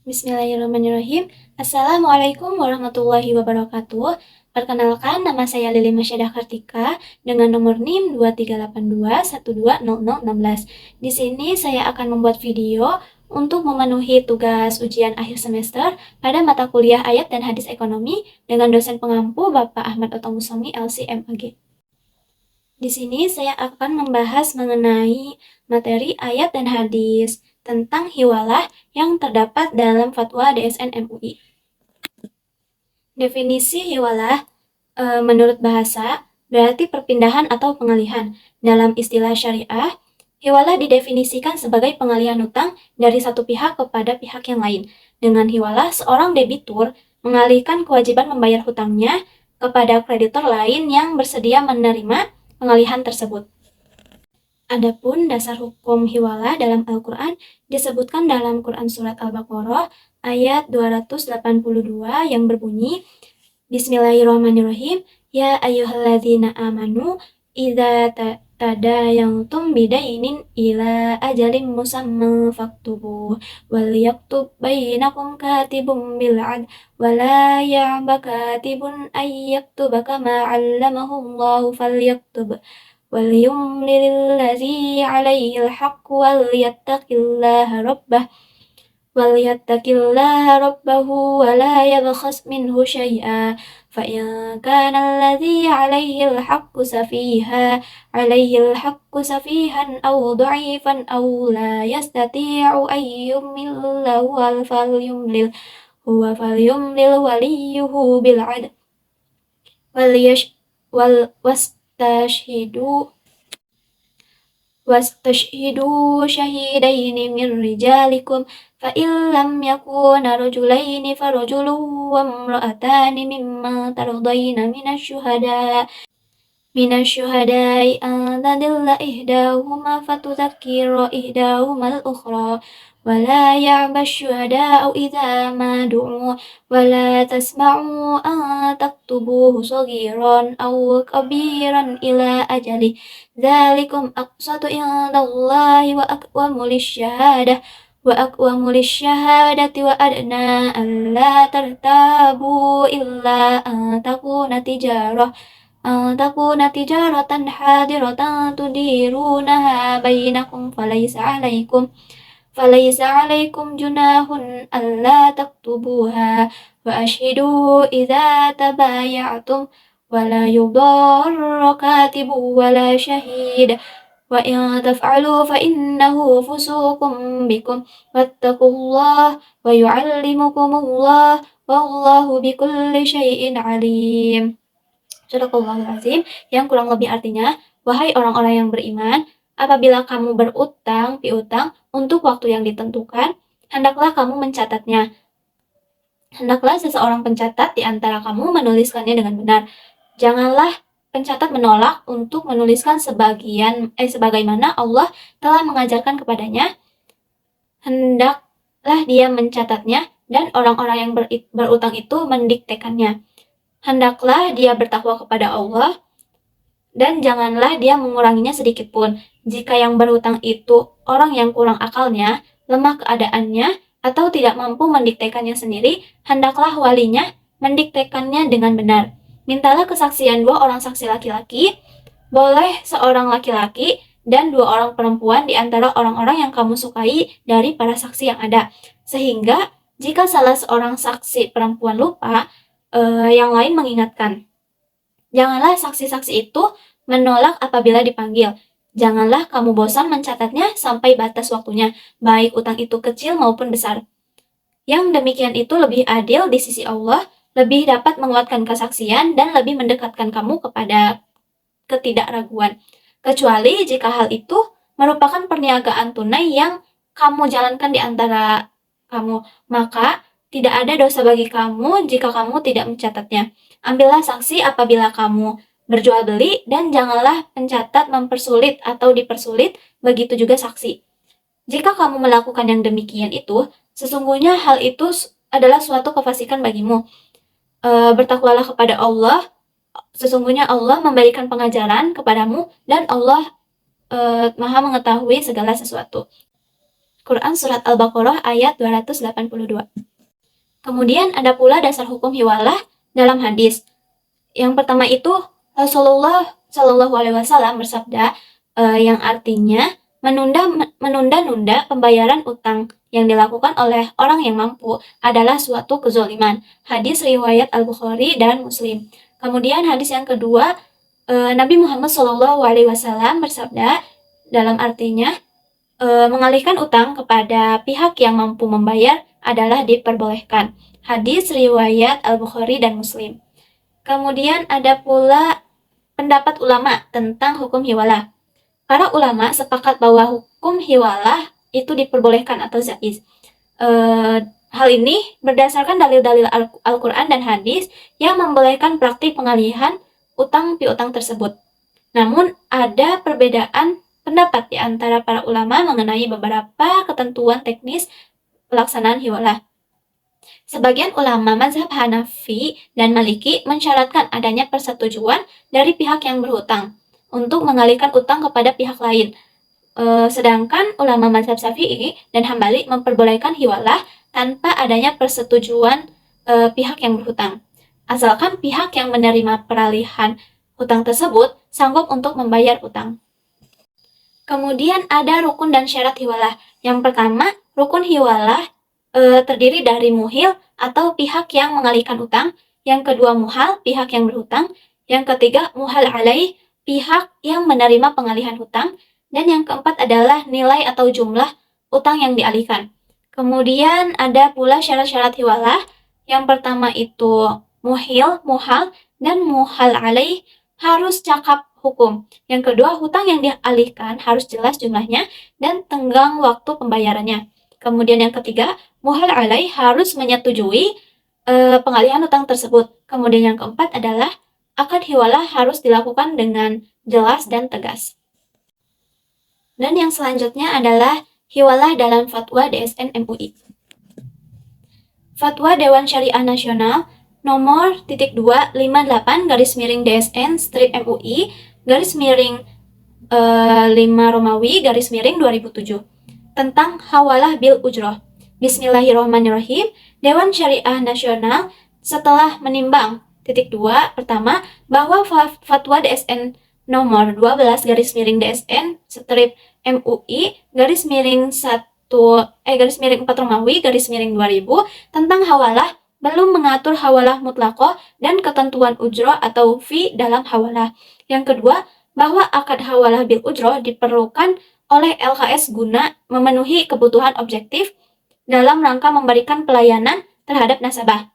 Bismillahirrahmanirrahim. Assalamualaikum warahmatullahi wabarakatuh. Perkenalkan, nama saya Lili Masyadah Kartika dengan nomor NIM 2382120016. Di sini saya akan membuat video untuk memenuhi tugas ujian akhir semester pada mata kuliah Ayat dan Hadis Ekonomi dengan dosen pengampu Bapak Ahmad Otomusomi LCMAG. Di sini saya akan membahas mengenai materi ayat dan hadis tentang hiwalah yang terdapat dalam fatwa DSN MUI. Definisi hiwalah menurut bahasa berarti perpindahan atau pengalihan. Dalam istilah syariah, hiwalah didefinisikan sebagai pengalihan utang dari satu pihak kepada pihak yang lain. Dengan hiwalah, seorang debitur mengalihkan kewajiban membayar hutangnya kepada kreditor lain yang bersedia menerima pengalihan tersebut. Adapun dasar hukum hiwalah dalam Al-Quran disebutkan dalam Quran Surat Al-Baqarah ayat 282 yang berbunyi, Bismillahirrahmanirrahim, Ya ayyuhalladzina amanu, idza tadayantum bidainin ila ajalim musamma faktubuh, wal yaktub bainakum katibun bil adl, wala ya'ba katibun ayyaktuba kama 'allamahu Allahu falyaktub. وليملل الذي عليه الحق وليتق الله ربه ولا يبخس منه شيئا فإن كان الذي عليه الحق سفيها أو ضعيفا أو لا يستطيع أن يمل فليملل وليه بالعدل واستشهدوا شهيدين من رجالكم فإن لم يكونا رجلين فرجل وامرأتان ممن ترضين من الشهداء أن تضل إحداهما فتذكر إحداهما الأخرى ولا يأبى الشهداء إذا ما دعوا ولا تسمعوا أن تكتبوه صغيرا أو كبيرا إلى أجله ذلكم أقسط عند الله وأقوم للشهادة وأدنى ألا ترتابوا إلا أن تكون تجارة حاضرة تديرونها بينكم فليس عليكم جناح ألا تكتبوها وأشهدوا إذا تبايعتم ولا يضار كاتب ولا شهيد وإن تفعلوا فإنه فسوق بكم واتقوا الله ويعلمكم الله والله بكل شيء عليم. Sadaqallahul azim, yang kurang lebih artinya, wahai orang-orang yang beriman, apabila kamu berutang piutang untuk waktu yang ditentukan, hendaklah kamu mencatatnya. Hendaklah seseorang pencatat di antara kamu menuliskannya dengan benar. Janganlah pencatat menolak untuk menuliskan sebagaimana Allah telah mengajarkan kepadanya. Hendaklah dia mencatatnya dan orang-orang yang berutang itu mendiktekannya. Hendaklah dia bertakwa kepada Allah dan janganlah dia menguranginya sedikit pun. Jika yang berhutang itu orang yang kurang akalnya, lemah keadaannya, atau tidak mampu mendiktekannya sendiri, hendaklah walinya mendiktekannya dengan benar. Mintalah kesaksian 2 orang saksi laki-laki, boleh seorang laki-laki dan 2 orang perempuan di antara orang-orang yang kamu sukai dari para saksi yang ada. Sehingga jika salah seorang saksi perempuan lupa, yang lain mengingatkan. Janganlah saksi-saksi itu menolak apabila dipanggil. Janganlah kamu bosan mencatatnya sampai batas waktunya, baik utang itu kecil maupun besar. Yang demikian itu lebih adil di sisi Allah, lebih dapat menguatkan kesaksian dan lebih mendekatkan kamu kepada ketidakraguan. Kecuali jika hal itu merupakan perniagaan tunai yang kamu jalankan di antara kamu, maka tidak ada dosa bagi kamu jika kamu tidak mencatatnya. Ambillah saksi apabila kamu berjual beli dan janganlah pencatat mempersulit atau dipersulit, begitu juga saksi. Jika kamu melakukan yang demikian itu, sesungguhnya hal itu adalah suatu kefasikan bagimu. Bertakwalah kepada Allah, sesungguhnya Allah memberikan pengajaran kepadamu dan Allah Maha mengetahui segala sesuatu. Quran Surat Al-Baqarah ayat 282. Kemudian ada pula dasar hukum hiwalah dalam hadis. Yang pertama itu Rasulullah Shallallahu Alaihi Wasallam bersabda yang artinya menunda-nunda pembayaran utang yang dilakukan oleh orang yang mampu adalah suatu kezoliman. Hadis riwayat Al-Bukhari dan Muslim. Kemudian hadis yang kedua, Nabi Muhammad Shallallahu Alaihi Wasallam bersabda dalam artinya mengalihkan utang kepada pihak yang mampu membayar adalah diperbolehkan. Hadis riwayat Al-Bukhari dan Muslim. Kemudian ada pula pendapat ulama tentang hukum hiwalah. Para ulama sepakat bahwa hukum hiwalah itu diperbolehkan atau jaiz. Hal ini berdasarkan dalil-dalil Al-Quran dan hadis yang membolehkan praktik pengalihan utang piutang tersebut. Namun ada perbedaan pendapat di antara para ulama mengenai beberapa ketentuan teknis pelaksanaan hiwalah. Sebagian ulama mazhab Hanafi dan Maliki mensyaratkan adanya persetujuan dari pihak yang berhutang untuk mengalihkan utang kepada pihak lain. Sedangkan ulama mazhab Syafi'i dan Hambali memperbolehkan hiwalah tanpa adanya persetujuan pihak yang berhutang. Asalkan pihak yang menerima peralihan hutang tersebut sanggup untuk membayar utang. Kemudian ada rukun dan syarat hiwalah. Yang pertama, rukun hiwalah terdiri dari muhil atau pihak yang mengalihkan utang. Yang kedua, muhal, pihak yang berhutang. Yang ketiga, muhal alaih, pihak yang menerima pengalihan hutang. Dan yang keempat adalah nilai atau jumlah utang yang dialihkan. Kemudian ada pula syarat-syarat hiwalah. Yang pertama itu muhil, muhal, dan muhal alaih harus cakap hukum. Yang kedua, hutang yang dialihkan harus jelas jumlahnya dan tenggang waktu pembayarannya. Kemudian yang ketiga, muhal alaih harus menyetujui pengalihan hutang tersebut. Kemudian yang keempat adalah akad hiwalah harus dilakukan dengan jelas dan tegas. Dan yang selanjutnya adalah hiwalah dalam fatwa DSN MUI. Fatwa Dewan Syariah Nasional nomor 258 /DSN MUI _5 Romawi _2007 tentang hawalah bil ujroh. Bismillahirrahmanirrahim. Dewan Syariah Nasional setelah menimbang pertama, bahwa fatwa DSN nomor 12 /DSN MUI _4 Romawi _2000 tentang hawalah belum mengatur hawalah mutlaqoh dan ketentuan ujroh atau fee dalam hawalah. Yang kedua, bahwa akad hawalah bil ujroh diperlukan oleh LKS guna memenuhi kebutuhan objektif dalam rangka memberikan pelayanan terhadap nasabah.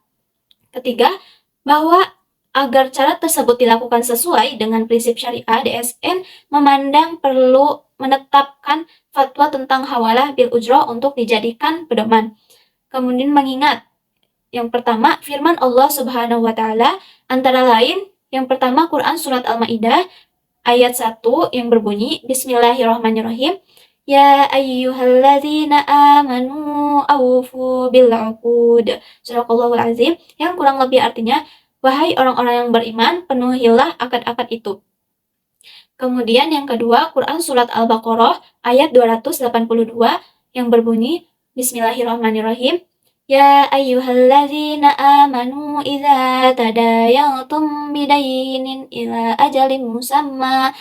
Ketiga, bahwa agar cara tersebut dilakukan sesuai dengan prinsip syariah, DSN memandang perlu menetapkan fatwa tentang hawalah bil ujroh untuk dijadikan pedoman. Kemudian mengingat yang pertama, firman Allah Subhanahu wa Ta'ala, antara lain, yang pertama Quran Surat Al-Ma'idah ayat 1 yang berbunyi, Bismillahirrahmanirrahim, Ya ayyuhalladzina amanu awfu bil'uqud. Surahallahul Azim, yang kurang lebih artinya, wahai orang-orang yang beriman, penuhilah akad-akad itu. Kemudian yang kedua, Quran Surat Al-Baqarah ayat 282 yang berbunyi, Bismillahirrahmanirrahim, Ya ayyuhalladzina amanu idza tadayantum bidaynin ila ajalin musamma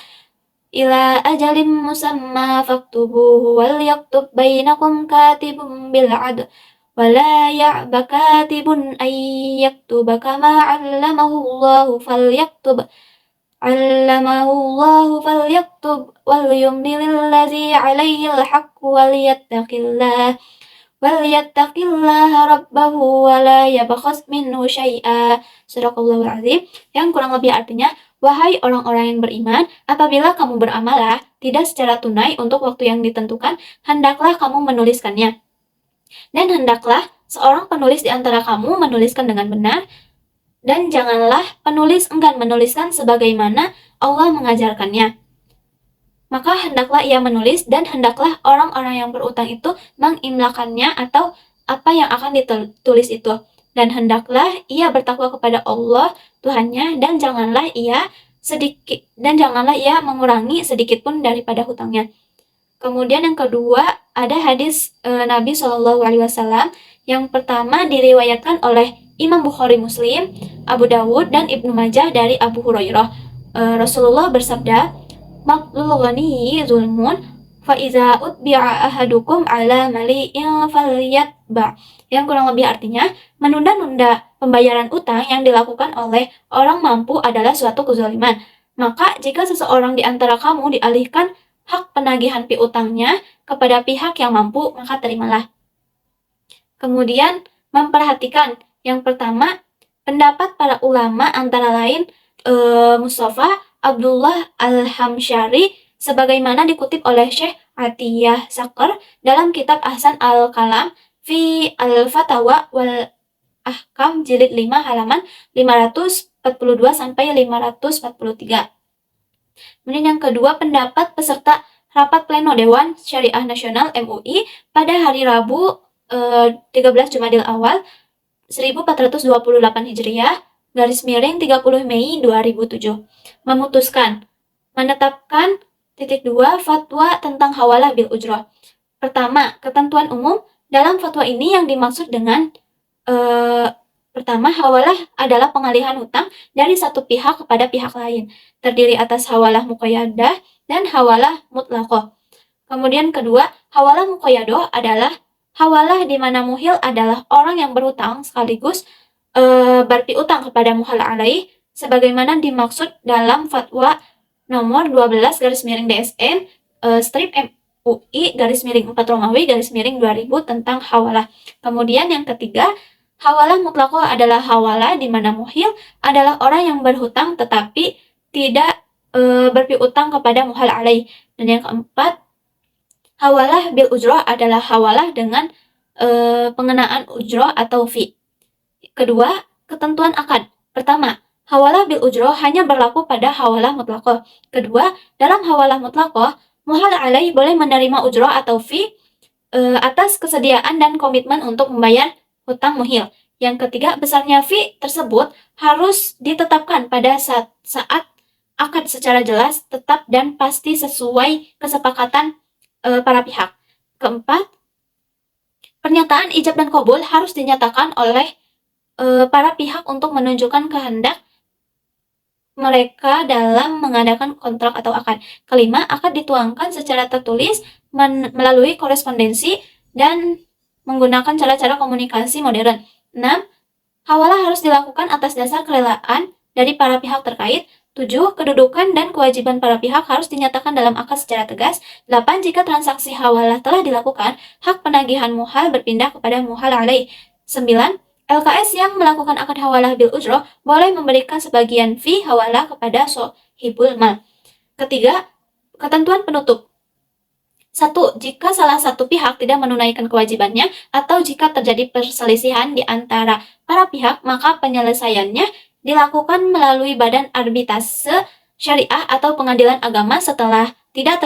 faktubuhu wal yaktub bainakum katibun bil adl wala ya'ba katibun ay yaktuba kama 'allamahu Allahu falyaktub wal yumlil ladzi 'alaihi al-haqq walyattaqillaha rabbahu wa la yabkhas minhu syai'a. Surahallahul Azim, yang kurang lebih artinya, wahai orang-orang yang beriman, apabila kamu beramalah tidak secara tunai untuk waktu yang ditentukan, hendaklah kamu menuliskannya. Dan hendaklah seorang penulis di antara kamu menuliskan dengan benar, dan janganlah penulis enggan menuliskan sebagaimana Allah mengajarkannya. Maka hendaklah ia menulis, dan hendaklah orang-orang yang berutang itu mengimlakannya atau apa yang akan ditulis itu. Dan hendaklah ia bertakwa kepada Allah Tuhannya, dan janganlah ia mengurangi sedikit pun daripada hutangnya. Kemudian yang kedua ada hadis Nabi Shallallahu Alaihi Wasallam. Yang pertama diriwayatkan oleh Imam Bukhari Muslim, Abu Dawud, dan Ibnu Majah dari Abu Hurairah. Rasulullah bersabda, "Matlul ghaniyi zulmun, fa iza utbi'a ahadukum ala mali'in falyatba." Yang kurang lebih artinya, menunda-nunda pembayaran utang yang dilakukan oleh orang mampu adalah suatu kezaliman. Maka jika seseorang di antara kamu dialihkan hak penagihan piutangnya kepada pihak yang mampu, maka terimalah. Kemudian memperhatikan yang pertama pendapat para ulama antara lain Mustafa Abdullah Al-Hamsyari sebagaimana dikutip oleh Syekh Atiyah Sakar dalam kitab Ahsan Al-Kalam fi Al-Fatawa wal Ahkam jilid 5 halaman 542 sampai 543. Kemudian yang kedua pendapat peserta rapat pleno Dewan Syariah Nasional MUI pada hari Rabu 13 Jumadil Awal 1428 Hijriah garis miring 30 Mei 2007 memutuskan menetapkan (2) fatwa tentang hawalah bil ujroh. Pertama, ketentuan umum dalam fatwa ini yang dimaksud dengan pertama, hawalah adalah pengalihan hutang dari satu pihak kepada pihak lain, terdiri atas hawalah muqayyadah dan hawalah mutlaqah. Kemudian kedua, hawalah muqayyadah adalah hawalah di mana muhil adalah orang yang berhutang sekaligus berpiutang kepada muhal alaih sebagaimana dimaksud dalam fatwa nomor 12 garis miring DSN strip MUI garis miring 4 Romawi garis miring 2000 tentang hawalah. Kemudian yang ketiga, hawalah mutlaqah adalah hawalah di mana muhil adalah orang yang berhutang tetapi tidak berpiutang kepada muhal alaih. Dan yang keempat, hawalah bil ujroh adalah hawalah dengan pengenaan ujroh atau fee. Kedua, ketentuan akad. Pertama, hawalah bil ujroh hanya berlaku pada hawalah mutlaqah. Kedua, dalam hawalah mutlaqah, muhal alaih boleh menerima ujroh atau fee atas kesediaan dan komitmen untuk membayar hutang muhil. Yang ketiga, besarnya fee tersebut harus ditetapkan pada saat akad secara jelas, tetap, dan pasti sesuai kesepakatan para pihak. Keempat, pernyataan ijab dan qabul harus dinyatakan oleh para pihak untuk menunjukkan kehendak mereka dalam mengadakan kontrak atau akad. Kelima, akad dituangkan secara tertulis melalui korespondensi dan menggunakan cara-cara komunikasi modern. 6. Hawalah harus dilakukan atas dasar kerelaan dari para pihak terkait. 7. Kedudukan dan kewajiban para pihak harus dinyatakan dalam akad secara tegas. 8. Jika transaksi hawalah telah dilakukan, hak penagihan muhal berpindah kepada muhal alaih. 9. LKS yang melakukan akad hawalah bil ujroh boleh memberikan sebagian fee hawalah kepada sohibul mal. Ketiga, ketentuan penutup. 1. Jika salah satu pihak tidak menunaikan kewajibannya atau jika terjadi perselisihan di antara para pihak, maka penyelesaiannya dilakukan melalui badan arbitrase syariah atau pengadilan agama setelah tidak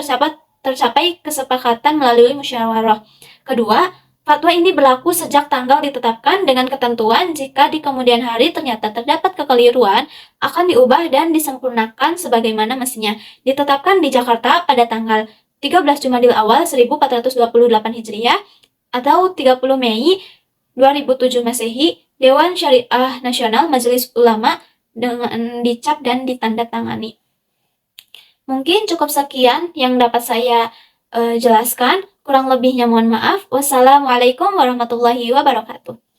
tercapai kesepakatan melalui musyawarah. Kedua, fatwa ini berlaku sejak tanggal ditetapkan dengan ketentuan jika di kemudian hari ternyata terdapat kekeliruan akan diubah dan disempurnakan sebagaimana mestinya. Ditetapkan di Jakarta pada tanggal 13 Jumadil Awal 1428 Hijriah atau 30 Mei 2007 Masehi, Dewan Syariah Nasional Majelis Ulama dengan dicap dan ditandatangani. Mungkin cukup sekian yang dapat saya jelaskan. Kurang lebihnya mohon maaf. Wassalamualaikum warahmatullahi wabarakatuh.